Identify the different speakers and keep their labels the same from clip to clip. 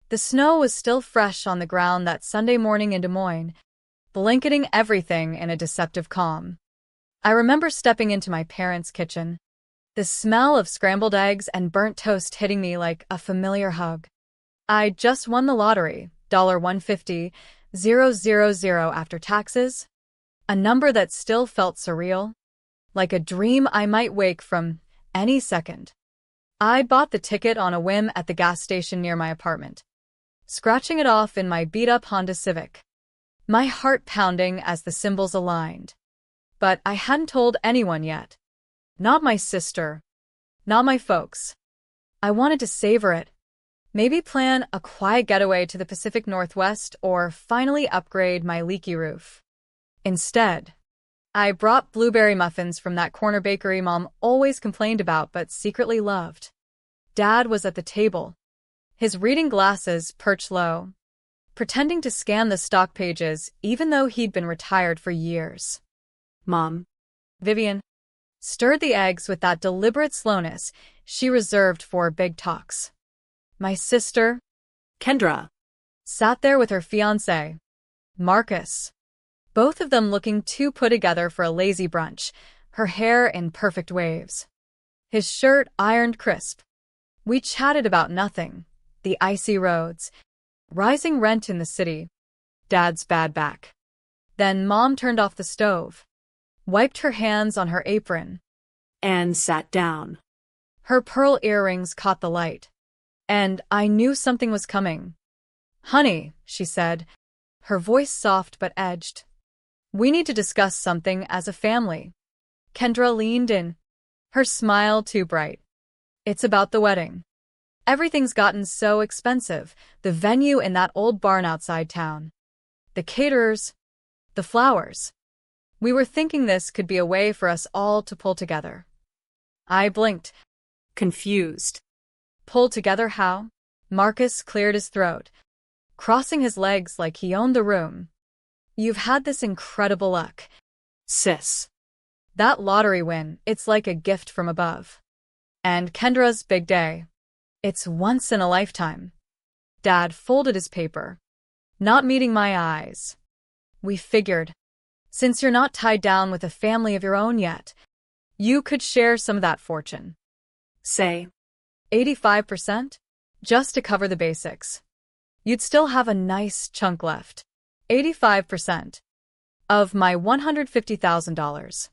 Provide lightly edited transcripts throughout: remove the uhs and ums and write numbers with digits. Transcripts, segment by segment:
Speaker 1: The snow was still fresh on the ground that Sunday morning in Des Moines, blanketing everything in a deceptive calm. I remember stepping into my parents' kitchen, the smell of scrambled eggs and burnt toast hitting me like a familiar hug. I just won the lottery, $150,000 after taxes, a number that still felt surreal, like a dream I might wake from any second. I bought the ticket on a whim at the gas station near my apartment, scratching it off in my beat-up Honda Civic, my heart pounding as the symbols aligned. But I hadn't told anyone yet. Not my sister. Not my folks. I wanted to savor it. Maybe plan a quiet getaway to the Pacific Northwest or finally upgrade my leaky roof. Instead, I brought blueberry muffins from that corner bakery Mom always complained about but secretly loved. Dad was at the table, his reading glasses perched low, pretending to scan the stock pages even though he'd been retired for years.
Speaker 2: Mom.
Speaker 1: Vivian stirred the eggs with that deliberate slowness she reserved for big talks. My sister,
Speaker 2: Kendra,
Speaker 1: sat there with her fiancé, Marcus, both of them looking too put together for a lazy brunch, her hair in perfect waves, his shirt ironed crisp. We chatted about nothing, the icy roads, rising rent in the city, Dad's bad back. Then Mom turned off the stove, wiped her hands on her apron,
Speaker 2: and sat down.
Speaker 1: Her pearl earrings caught the light, and I knew something was coming. "Honey," she said, her voice soft but edged. "We need to discuss something as a family." Kendra leaned in, her smile too bright. "It's about the wedding. Everything's gotten so expensive, the venue in that old barn outside town, the caterers, the flowers. We were thinking this could be a way for us all to pull together." I blinked,
Speaker 2: confused.
Speaker 1: "Pull together how?" Marcus cleared his throat, crossing his legs like he owned the room. "You've had this incredible luck,
Speaker 2: sis.
Speaker 1: That lottery win, it's like a gift from above. And Kendra's big day. It's once in a lifetime." Dad folded his paper, not meeting my eyes. "We figured, since you're not tied down with a family of your own yet, you could share some of that fortune.
Speaker 2: Say,
Speaker 1: 85%? Just to cover the basics. You'd still have a nice chunk left. 85% of my $150,000.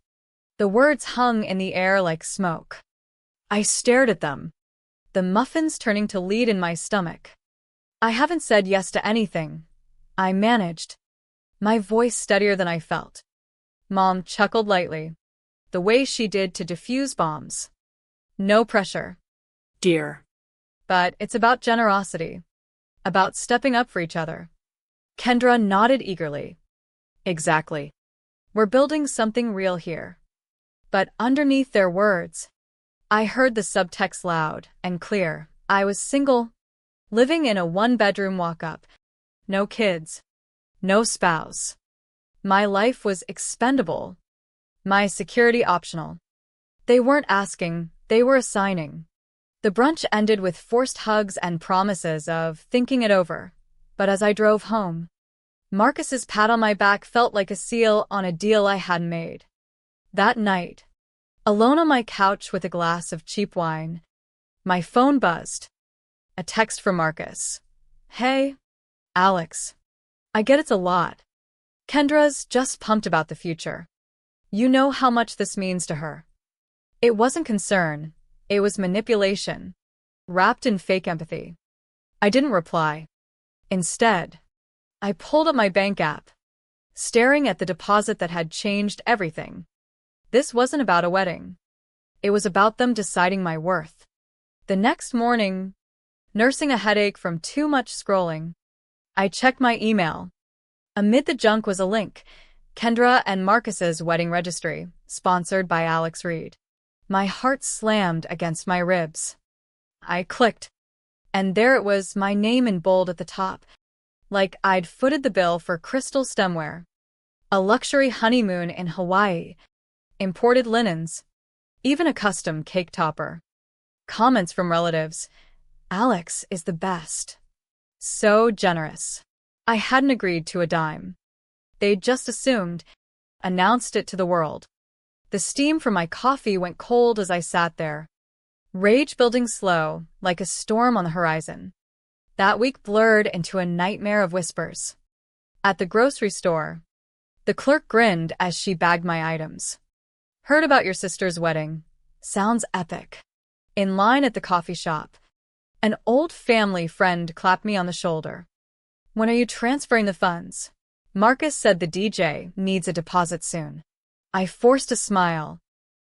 Speaker 1: The words hung in the air like smoke. I stared at them, the muffins turning to lead in my stomach. "I haven't said yes to anything," I managed, my voice steadier than I felt. Mom chuckled lightly, the way she did to defuse bombs. "No pressure,
Speaker 2: dear.
Speaker 1: But it's about generosity, about stepping up for each other." Kendra nodded eagerly. "Exactly. We're building something real here." But underneath their words, I heard the subtext loud and clear. I was single, living in a one-bedroom walk-up. No kids. No spouse. My life was expendable. My security optional. They weren't asking, they were assigning. The brunch ended with forced hugs and promises of thinking it over. But as I drove home, Marcus's pat on my back felt like a seal on a deal I hadn't made. That night, alone on my couch with a glass of cheap wine, my phone buzzed. A text from Marcus. "Hey, Alex. I get it's a lot. Kendra's just pumped about the future. You know how much this means to her." It wasn't concern, it was manipulation, wrapped in fake empathy. I didn't reply. Instead, I pulled up my bank app, staring at the deposit that had changed everything. This wasn't about a wedding. It was about them deciding my worth. The next morning, nursing a headache from too much scrolling, I checked my email. Amid the junk was a link, Kendra and Marcus's wedding registry, sponsored by Alex Reed. My heart slammed against my ribs. I clicked, and there it was, my name in bold at the top, like I'd footed the bill for crystal stemware. A luxury honeymoon in Hawaii, imported linens, even a custom cake topper. Comments from relatives. "Alex is the best. So generous. I hadn't agreed to a dime. They'd just assumed, announced it to the world. The steam from my coffee went cold as I sat there. Rage building slow, like a storm on the horizon. That week blurred into a nightmare of whispers. At the grocery store, the clerk grinned as she bagged my items. Heard about your sister's wedding. Sounds epic. In line at the coffee shop, an old family friend clapped me on the shoulder. When are you transferring the funds? Marcus said the DJ needs a deposit soon. I forced a smile,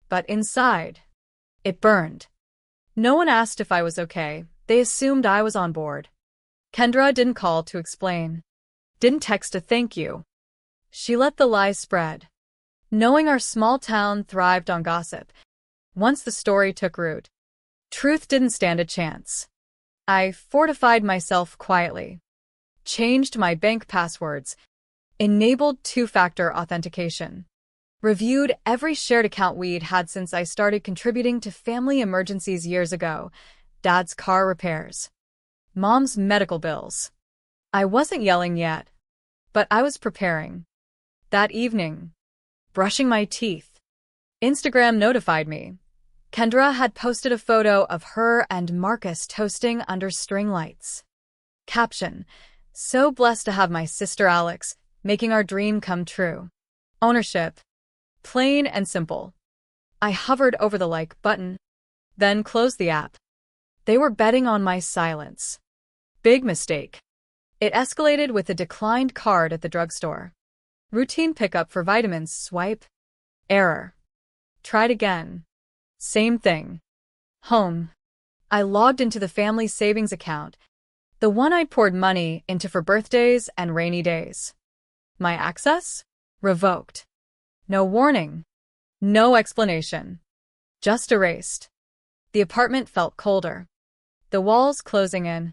Speaker 1: but inside, it burned. No one asked if I was okay. They assumed I was on board. Kendra didn't call to explain. Didn't text a thank you. She let the lies spread. Knowing our small town thrived on gossip, once the story took root, truth didn't stand a chance. I fortified myself quietly, changed my bank passwords, enabled two-factor authentication, reviewed every shared account we'd had since I started contributing to family emergencies years ago, Dad's car repairs, Mom's medical bills. I wasn't yelling yet, but I was preparing. That evening, brushing my teeth, Instagram notified me. Kendra had posted a photo of her and Marcus toasting under string lights. Caption: so blessed to have my sister Alex, making our dream come true. Ownership: plain and simple. I hovered over the like button, then closed the app. They were betting on my silence. Big mistake. It escalated with a declined card at the drugstore. Routine pickup for vitamins, swipe. Error. Tried again. Same thing. Home. I logged into the family savings account, the one I'd poured money into for birthdays and rainy days. My access? Revoked. No warning. No explanation. Just erased. The apartment felt colder. The walls closing in.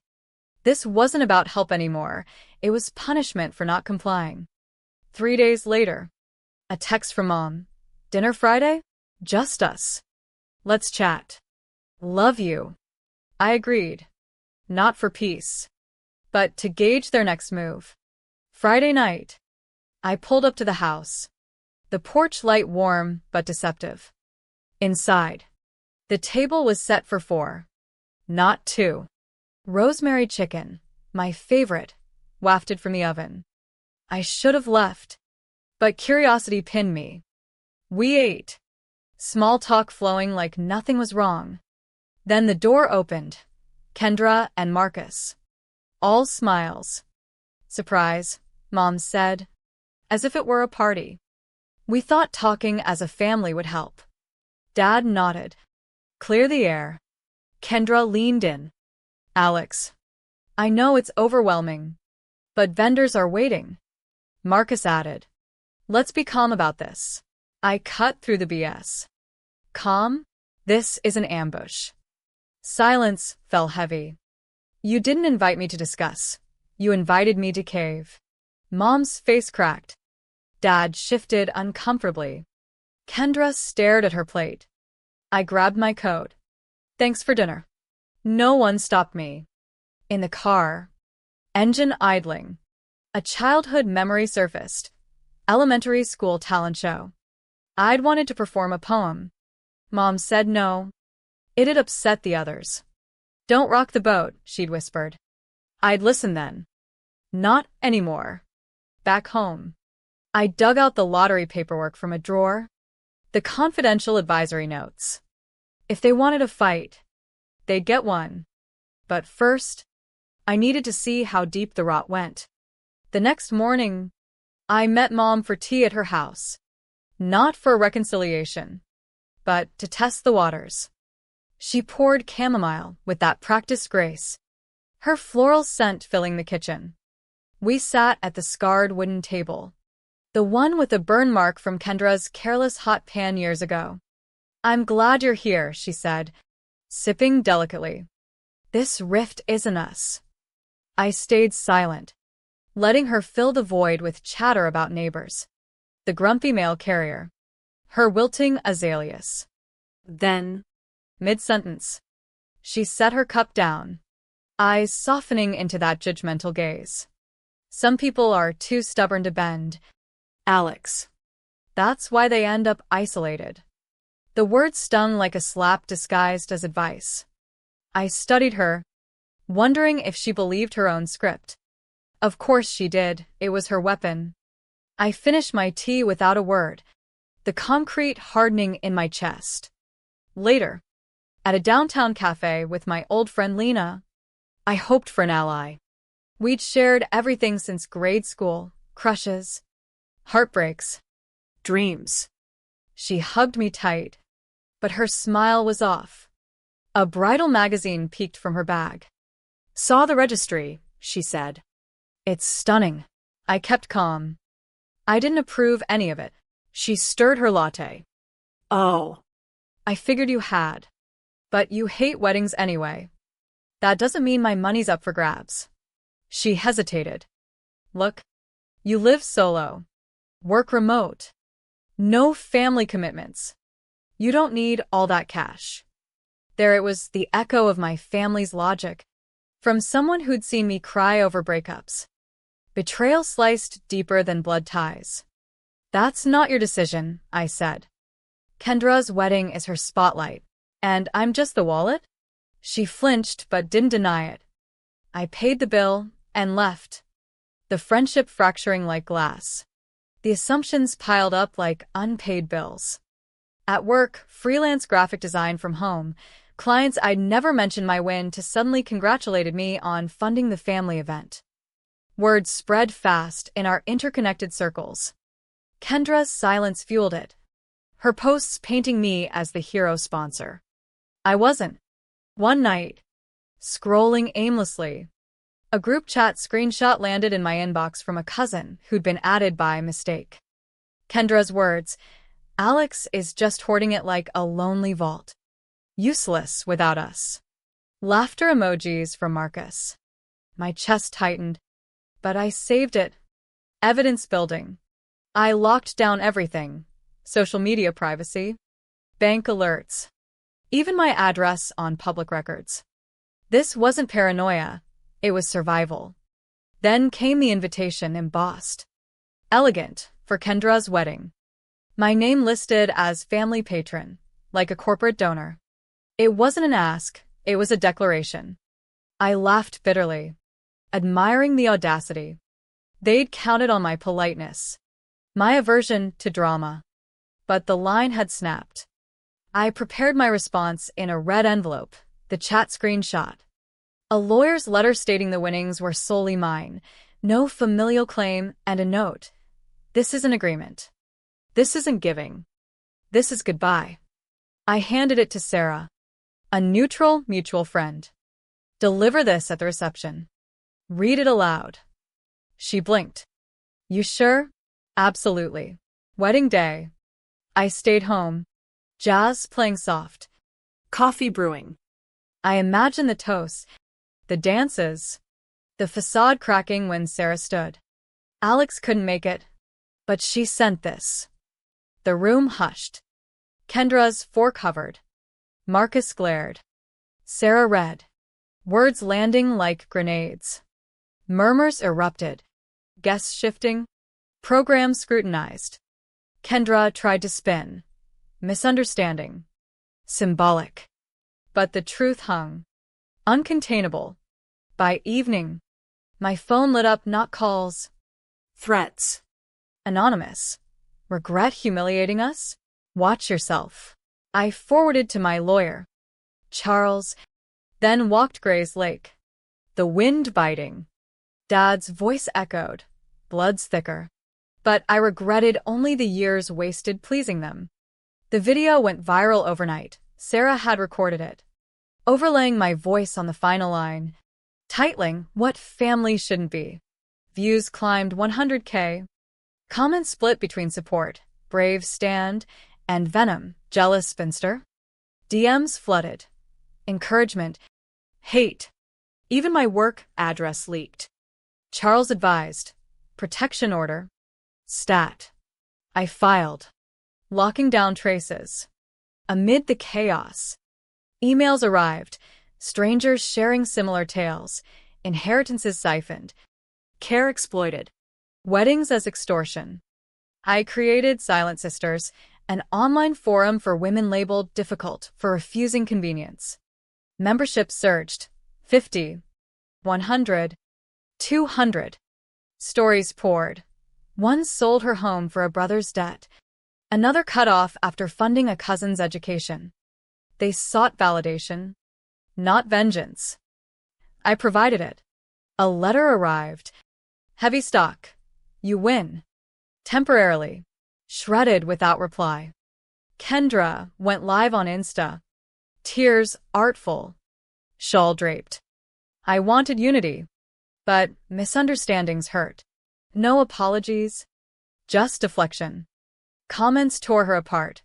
Speaker 1: This wasn't about help anymore. It was punishment for not complying. 3 days later, a text from Mom. Dinner Friday? Just us. Let's chat. Love you. I agreed. Not for peace, but to gauge their next move. Friday night, I pulled up to the house. The porch light warm but deceptive. Inside, the table was set for 4, not 2. Rosemary chicken, my favorite, wafted from the oven. I should have left, but curiosity pinned me. We ate. Small talk flowing like nothing was wrong. Then the door opened. Kendra and Marcus. All smiles. Surprise, Mom said, as if it were a party. We thought talking as a family would help. Dad nodded. Clear the air. Kendra leaned in. Alex, I know it's overwhelming, but vendors are waiting. Marcus added. Let's be calm about this. I cut through the BS. Calm? This is an ambush. Silence fell heavy. You didn't invite me to discuss. You invited me to cave. Mom's face cracked. Dad shifted uncomfortably. Kendra stared at her plate. I grabbed my coat. Thanks for dinner. No one stopped me. In the car, engine idling. A childhood memory surfaced. Elementary school talent show. I'd wanted to perform a poem. Mom said no. It'd upset the others. Don't rock the boat, she'd whispered. I'd listen then. Not anymore. Back home, I dug out the lottery paperwork from a drawer. The confidential advisory notes. If they wanted a fight, they'd get one. But first, I needed to see how deep the rot went. The next morning, I met Mom for tea at her house. Not for a reconciliation, but to test the waters. She poured chamomile with that practiced grace, her floral scent filling the kitchen. We sat at the scarred wooden table, the one with a burn mark from Kendra's careless hot pan years ago. I'm glad you're here, she said, sipping delicately. This rift isn't us. I stayed silent, letting her fill the void with chatter about neighbors. The grumpy mail carrier. Her wilting azaleas. Then, mid-sentence, she set her cup down. eyes softening into that judgmental gaze. Some people are too stubborn to bend.
Speaker 2: Alex.
Speaker 1: That's why they end up isolated. The words stung like a slap disguised as advice. I studied her, wondering if she believed her own script. Of course she did, it was her weapon. I finished my tea without a word, the concrete hardening in my chest. Later, at a downtown cafe with my old friend Lena, I hoped for an ally. We'd shared everything since grade school, crushes, heartbreaks,
Speaker 2: Dreams.
Speaker 1: She hugged me tight, but her smile was off. A bridal magazine peeked from her bag.
Speaker 2: Saw the registry, she said.
Speaker 1: It's stunning. I kept calm. I didn't approve any of it. She stirred her latte.
Speaker 2: Oh.
Speaker 1: I figured you had. But you hate weddings anyway. That doesn't mean my money's up for grabs. She hesitated. Look, you live solo. Work remote. No family commitments. You don't need all that cash. There it was, the echo of my family's logic, from someone who'd seen me cry over breakups. Betrayal sliced deeper than blood ties. That's not your decision, I said. Kendra's wedding is her spotlight, and I'm just the wallet? She flinched but didn't deny it. I paid the bill and left, the friendship fracturing like glass. The assumptions piled up like unpaid bills. At work, freelance graphic design from home, clients I'd never mentioned my win to suddenly congratulated me on funding the family event. Word spread fast in our interconnected circles. Kendra's silence fueled it, her posts painting me as the hero sponsor. I wasn't. One night, scrolling aimlessly, a group chat screenshot landed in my inbox from a cousin who'd been added by mistake. Kendra's words, Alex is just hoarding it like a lonely vault. Useless without us. Laughter emojis from Marcus. My chest tightened, but I saved it. Evidence building. I locked down everything. Social media privacy. Bank alerts. Even my address on public records. This wasn't paranoia. It was survival. Then came the invitation embossed. Elegant, for Kendra's wedding. My name listed as family patron, like a corporate donor. It wasn't an ask, it was a declaration. I laughed bitterly, admiring the audacity. They'd counted on my politeness, my aversion to drama. But the line had snapped. I prepared my response in a red envelope, the chat screenshot. A lawyer's letter stating the winnings were solely mine, no familial claim, and a note. This is an agreement. This isn't giving. This is goodbye. I handed it to Sarah, a neutral mutual friend. Deliver this at the reception. Read it aloud. She blinked. You sure? Absolutely. Wedding day. I stayed home. Jazz playing soft.
Speaker 2: Coffee brewing.
Speaker 1: I imagined the toasts, the dances, the facade cracking when Sarah stood. Alex couldn't make it, but she sent this. The room hushed. Kendra's fork hovered. Marcus glared. Sarah read. Words landing like grenades. Murmurs erupted. Guests shifting. Program scrutinized. Kendra tried to spin. Misunderstanding. Symbolic. But the truth hung. Uncontainable. By evening, my phone lit up, not calls.
Speaker 2: Threats.
Speaker 1: Anonymous. Regret humiliating us? Watch yourself. I forwarded to my lawyer, Charles, then walked Gray's Lake. The wind biting. Dad's voice echoed, blood's thicker. But I regretted only the years wasted pleasing them. The video went viral overnight. Sarah had recorded it, overlaying my voice on the final line. Titling, What Family Shouldn't Be. Views climbed 100K. Comments split between support, brave stand, and venom, jealous spinster. DMs flooded. Encouragement. Hate. Even my work address leaked. Charles advised. Protection order. Stat. I filed. Locking down traces. Amid the chaos, emails arrived. Strangers sharing similar tales, inheritances siphoned, care exploited, weddings as extortion. I created Silent Sisters, an online forum for women labeled difficult for refusing convenience. Membership surged. 50, 100, 200. Stories poured. One sold her home for a brother's debt. Another cut off after funding a cousin's education. They sought validation, not vengeance. I provided it. A letter arrived. Heavy stock. You win. Temporarily. Shredded without reply. Kendra went live on Insta. Tears artful. Shawl draped. I wanted unity, but misunderstandings hurt. No apologies, just deflection. Comments tore her apart.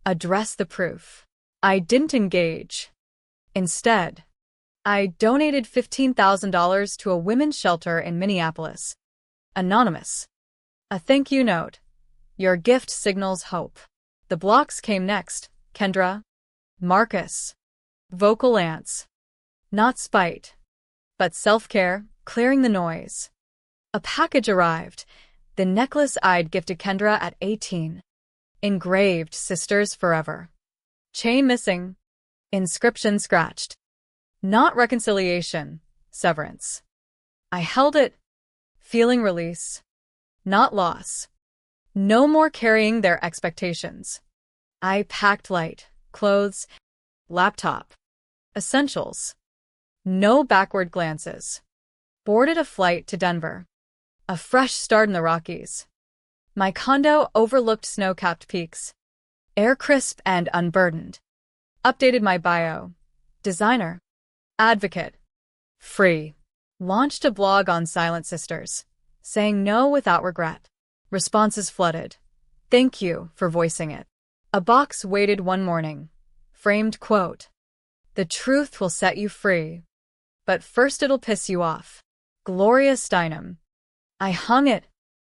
Speaker 1: Address the proof. I didn't engage. Instead, I donated $15,000 to a women's shelter in Minneapolis. Anonymous. A thank you note. Your gift signals hope. The blocks came next. Kendra. Marcus. Vocal Lance. Not spite, but self-care, clearing the noise. A package arrived. The necklace I'd gifted Kendra at 18. Engraved Sisters Forever. Chain missing. Inscription scratched. Not reconciliation, severance. I held it, feeling release, not loss. No more carrying their expectations. I packed light, clothes, laptop, essentials. No backward glances. Boarded a flight to Denver. A fresh start in the Rockies. My condo overlooked snow-capped peaks. Air crisp and unburdened. Updated my bio. Designer. Advocate. Free. Launched a blog on Silent Sisters. Saying no without regret. Responses flooded. Thank you for voicing it. A box waited one morning. Framed quote. The truth will set you free. But first it'll piss you off. Gloria Steinem. I hung it,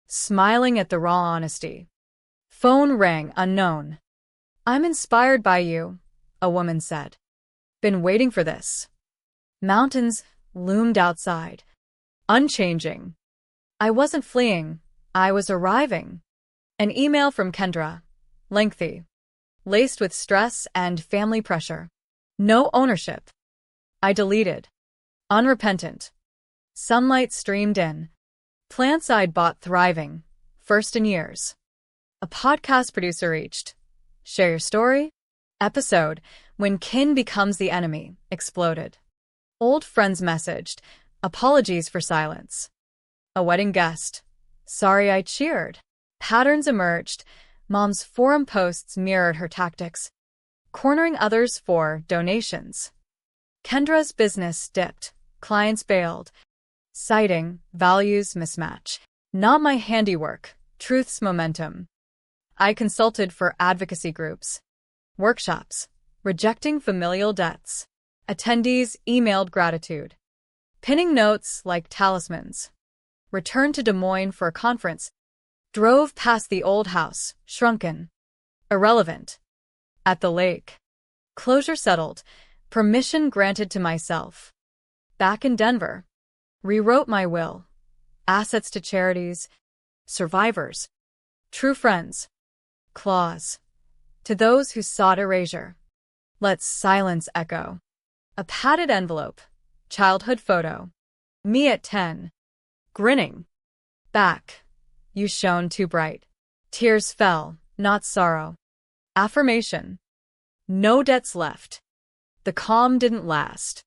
Speaker 1: smiling at the raw honesty. Phone rang unknown. I'm inspired by you, a woman said. Been waiting for this. Mountains loomed outside. Unchanging. I wasn't fleeing. I was arriving. An email from Kendra. Lengthy. Laced with stress and family pressure. No ownership. I deleted. Unrepentant. Sunlight streamed in. Plants I'd bought thriving. First in years. A podcast producer reached. Share your story? Episode, When Kin Becomes the Enemy, exploded. Old friends messaged. Apologies for silence. A wedding guest. Sorry I cheered. Patterns emerged. Mom's forum posts mirrored her tactics. Cornering others for donations. Kendra's business dipped. Clients bailed. Citing values mismatch. Not my handiwork. Truth's momentum. I consulted for advocacy groups. Workshops. Rejecting familial debts. Attendees emailed gratitude. Pinning notes like talismans. Returned to Des Moines for a conference. Drove past the old house, shrunken. Irrelevant. At the lake. Closure settled. Permission granted to myself. Back in Denver. Rewrote my will. Assets to charities. Survivors. True friends. Clause. To those who sought erasure. Let silence echo. A padded envelope. Childhood photo. Me at 10. Grinning. Back. You shone too bright. Tears fell, not sorrow. Affirmation. No debts left. The calm didn't last.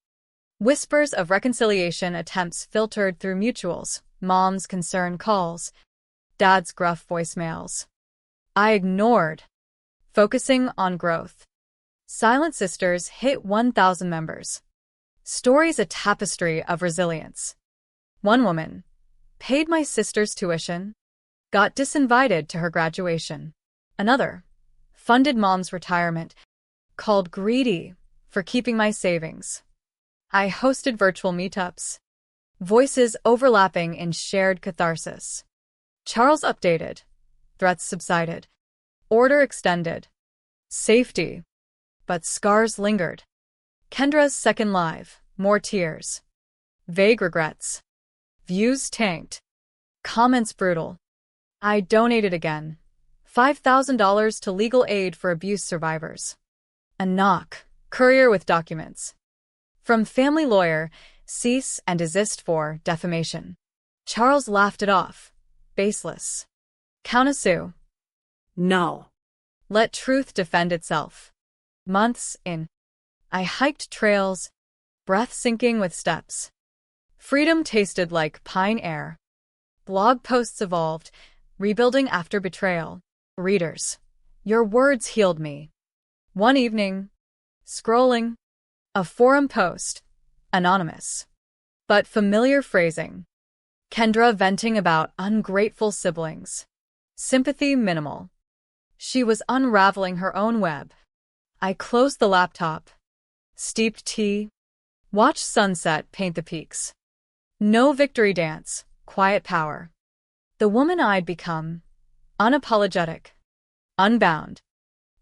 Speaker 1: Whispers of reconciliation attempts filtered through mutuals, mom's concern calls, dad's gruff voicemails. I ignored, focusing on growth. Silent Sisters hit 1,000 members. Stories a tapestry of resilience. One woman paid my sister's tuition, got disinvited to her graduation. Another funded mom's retirement, called greedy for keeping my savings. I hosted virtual meetups, voices overlapping in shared catharsis. Charles updated, threats subsided, order extended, safety, but scars lingered. Kendra's second live, more tears. Vague regrets. Views tanked. Comments brutal. I donated again. $5,000 to legal aid for abuse survivors. A knock. Courier with documents. From family lawyer, cease and desist for defamation. Charles laughed it off. Baseless. Countersue.
Speaker 2: No.
Speaker 1: Let truth defend itself. Months in. I hiked trails, breath sinking with steps. Freedom tasted like pine air. Blog posts evolved, rebuilding after betrayal. Readers, your words healed me. One evening, scrolling, a forum post, anonymous, but familiar phrasing. Kendra venting about ungrateful siblings. Sympathy minimal. She was unraveling her own web. I closed the laptop. Steeped tea. Watched sunset paint the peaks. No victory dance, quiet power. The woman I'd become. Unapologetic. Unbound.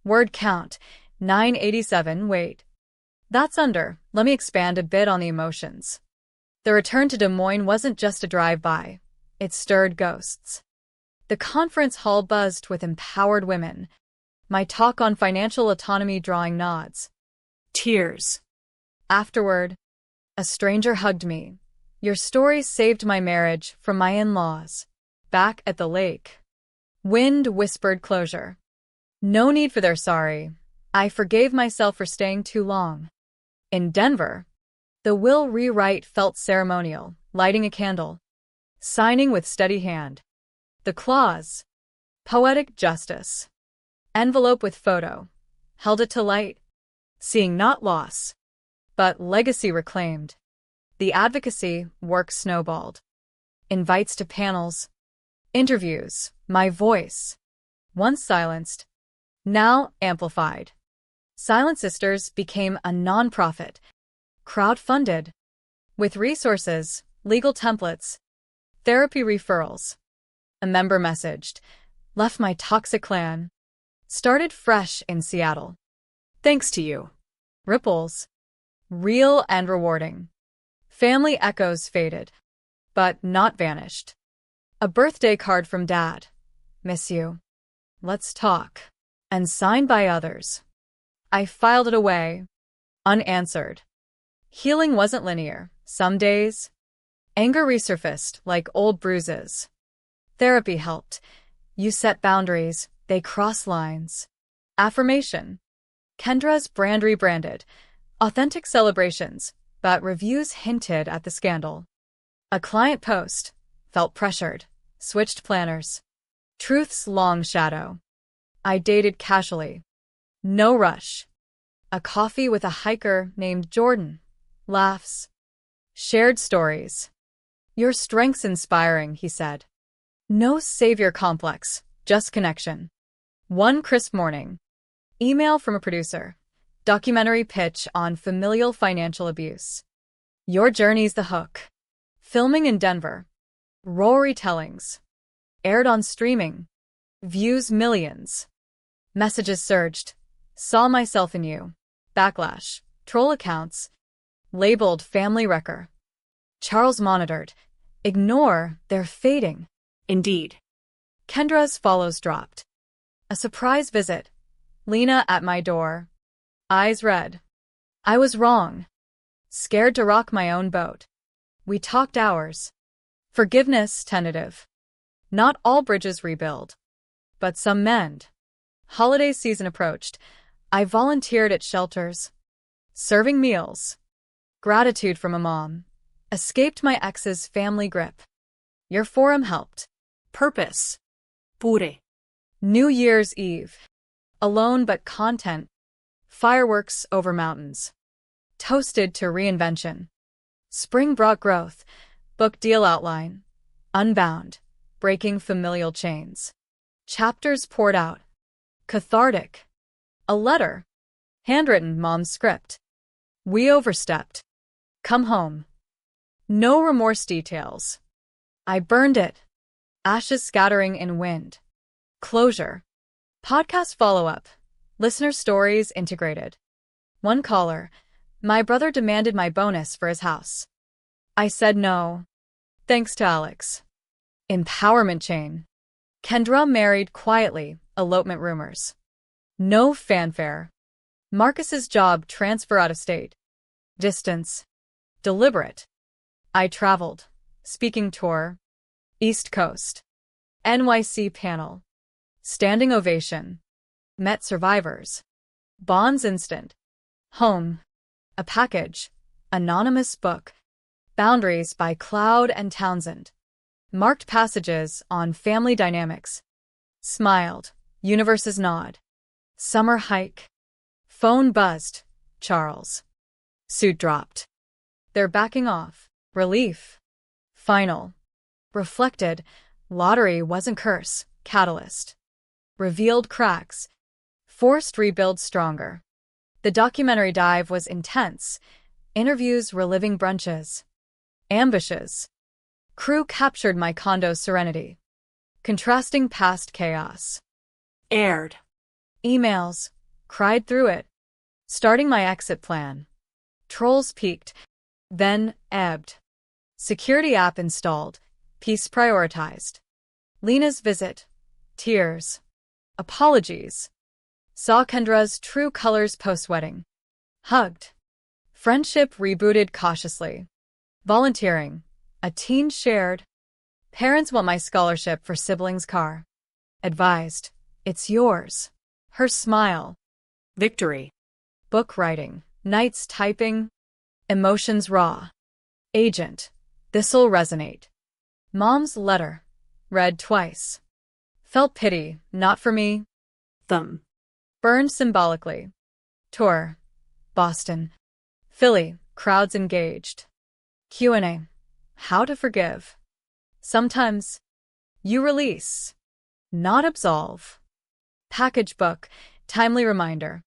Speaker 1: Word count, 987. Wait. That's under. Let me expand a bit on the emotions. The return to Des Moines wasn't just a drive-by. It stirred ghosts. The conference hall buzzed with empowered women. My talk on financial autonomy drawing nods.
Speaker 2: Tears.
Speaker 1: Afterward, a stranger hugged me. Your stories saved my marriage from my in-laws. Back at the lake. Wind whispered closure. No need for their sorry. I forgave myself for staying too long. In Denver, the will rewrite felt ceremonial, lighting a candle. Signing with steady hand. The clause. Poetic justice. Envelope with photo. Held it to light. Seeing not loss, but legacy reclaimed. The advocacy work snowballed. Invites to panels. Interviews. My voice. Once silenced, now amplified. Silent Sisters became a nonprofit. Crowdfunded. With resources, legal templates, therapy referrals. A member messaged, left my toxic clan. Started fresh in Seattle.
Speaker 2: Thanks to you.
Speaker 1: Ripples. Real and rewarding. Family echoes faded, but not vanished. A birthday card from Dad. Miss you. Let's talk. And signed by others. I filed it away. Unanswered. Healing wasn't linear. Some days, anger resurfaced like old bruises. Therapy helped. You set boundaries, they cross lines. Affirmation. Kendra's brand rebranded. Authentic celebrations, but reviews hinted at the scandal. A client post. Felt pressured. Switched planners. Truth's long shadow. I dated casually. No rush. A coffee with a hiker named Jordan. Laughs. Shared stories. Your strength's inspiring, he said. No savior complex, just connection. One crisp morning. Email from a producer. Documentary pitch on familial financial abuse. Your journey's the hook. Filming in Denver. Raw retellings. Aired on streaming. Views millions. Messages surged. Saw myself in you. Backlash. Troll accounts. Labeled family wrecker. Charles monitored. Ignore, they're fading.
Speaker 2: Indeed.
Speaker 1: Kendra's follows dropped. A surprise visit. Lena at my door. Eyes red. I was wrong. Scared to rock my own boat. We talked hours. Forgiveness tentative. Not all bridges rebuild. But some mend. Holiday season approached. I volunteered at shelters. Serving meals. Gratitude from a mom. Escaped my ex's family grip. Your forum helped.
Speaker 2: Purpose. Pure.
Speaker 1: New Year's Eve. Alone but content. Fireworks over mountains. Toasted to reinvention. Spring brought growth. Book deal outline. Unbound. Breaking familial chains. Chapters poured out. Cathartic. A letter. Handwritten mom's script. We overstepped. Come home. No remorse details. I burned it. Ashes scattering in wind. Closure. Podcast follow-up. Listener stories integrated. One caller. My brother demanded my bonus for his house. I said no. Thanks to Alex. Empowerment chain. Kendra married quietly, elopement rumors. No fanfare. Marcus's job transfer out of state. Distance. Deliberate. I traveled. Speaking tour. East Coast. NYC panel. Standing ovation. Met survivors. Bonds instant. Home. A package. Anonymous book. Boundaries by Cloud and Townsend. Marked passages on family dynamics. Smiled. Universe's nod. Summer hike. Phone buzzed. Charles. Suit dropped. They're backing off. Relief. Final. Reflected. Lottery wasn't curse. Catalyst. Revealed cracks. Forced rebuild stronger. The documentary dive was intense. Interviews reliving brunches. Ambushes. Crew captured my condo's serenity. Contrasting past chaos.
Speaker 2: Aired.
Speaker 1: Emails. Cried through it. Starting my exit plan. Trolls peaked. Then ebbed. Security app installed. Peace prioritized. Lena's visit. Tears. Apologies. Saw Kendra's true colors post-wedding. Hugged. Friendship rebooted cautiously. Volunteering. A teen shared. Parents want my scholarship for siblings' car. Advised. It's yours. Her smile.
Speaker 2: Victory.
Speaker 1: Book writing. Nights typing. Emotions raw. Agent. This'll resonate. Mom's letter. Read twice. Felt pity, not for me.
Speaker 2: Thumb.
Speaker 1: Burned symbolically. Tour. Boston. Philly. Crowds engaged. Q&A. How to forgive. Sometimes you release, not absolve. Package book. Timely reminder.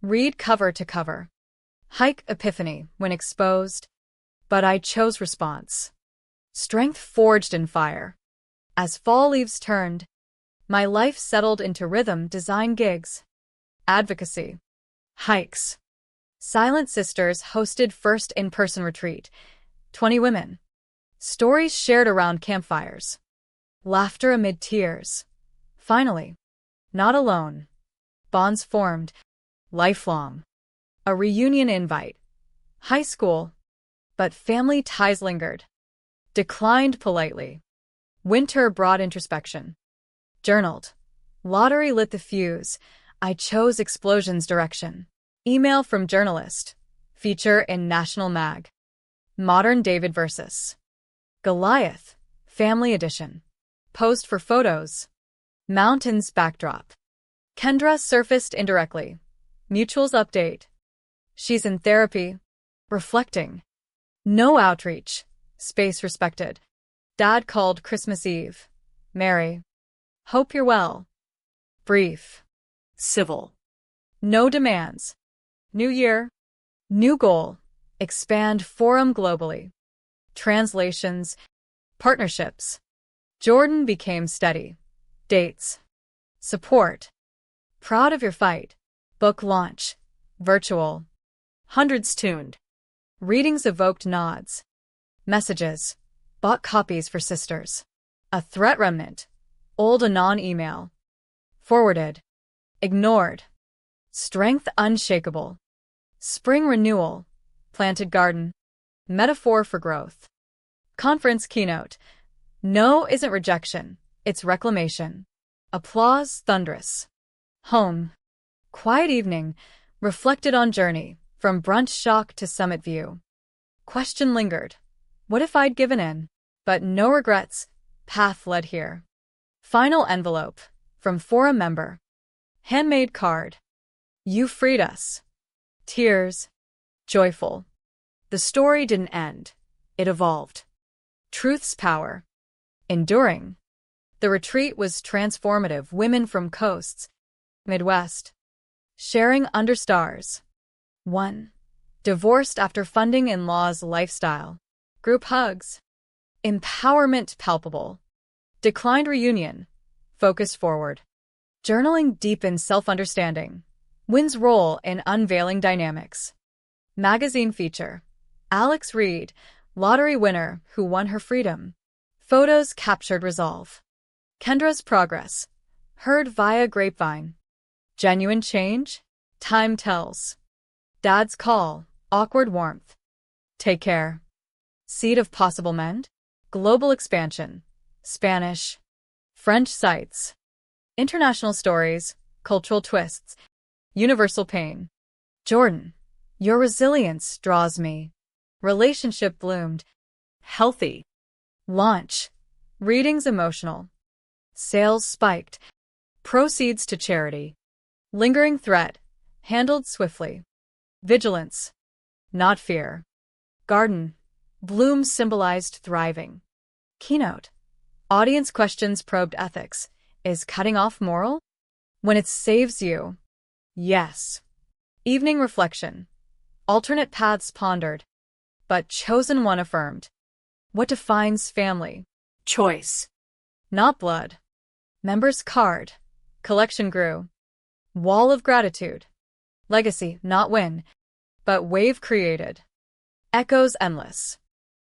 Speaker 1: Read cover to cover. Hike epiphany when exposed. But I chose response. Strength forged in fire. As fall leaves turned, my life settled into rhythm design gigs. Advocacy. Hikes. Silent Sisters hosted first in-person retreat. 20 women. Stories shared around campfires. Laughter amid tears. Finally. Not alone. Bonds formed. Lifelong. A reunion invite. High school. But family ties lingered. Declined politely. Winter brought introspection. Journaled. Lottery lit the fuse. I chose explosion's direction. Email from journalist. Feature in National Mag. Modern David versus Goliath. Family edition. Posed for photos. Mountains backdrop. Kendra surfaced indirectly. Mutuals update. She's in therapy. Reflecting. No outreach. Space respected. Dad called Christmas Eve. Mary. Hope you're well. Brief.
Speaker 2: Civil.
Speaker 1: No demands. New year. New goal. Expand forum globally. Translations. Partnerships. Jordan became steady. Dates. Support. Proud of your fight. Book launch. Virtual. Hundreds tuned. Readings evoked nods. Messages. Bought copies for sisters. A threat remnant. Old anon email. Forwarded. Ignored. Strength unshakable. Spring renewal. Planted garden. Metaphor for growth. Conference keynote. No isn't rejection. It's reclamation. Applause thunderous. Home. Quiet evening. Reflected on journey. From brunch shock to summit view. Question lingered. What if I'd given in? But no regrets. Path led here. Final envelope. From forum member. Handmade card. You freed us. Tears. Joyful. The story didn't end. It evolved. Truth's power. Enduring. The retreat was transformative. Women from coasts. Midwest. Sharing under stars. 1. Divorced after funding in-laws lifestyle. Group hugs. Empowerment palpable. Declined reunion. Focus forward. Journaling deepens self-understanding. Wins role in unveiling dynamics. Magazine feature. Alex Reed, lottery winner who won her freedom. Photos captured resolve. Kendra's progress. Heard via grapevine. Genuine change? Time tells. Dad's call. Awkward warmth. Take care. Seed of possible mend? Global expansion. Spanish. French sites. International stories. Cultural twists. Universal pain. Jordan. Your resilience draws me. Relationship bloomed.
Speaker 2: Healthy.
Speaker 1: Launch. Readings emotional. Sales spiked. Proceeds to charity. Lingering threat. Handled swiftly. Vigilance. Not fear. Garden. Bloom symbolized thriving. Keynote. Audience questions probed ethics. Is cutting off moral? When it saves you. Yes. Evening reflection. Alternate paths pondered. But chosen one affirmed. What defines family?
Speaker 2: Choice.
Speaker 1: Not blood. Members card. Collection grew. Wall of gratitude. Legacy, not win, but wave created. Echoes endless.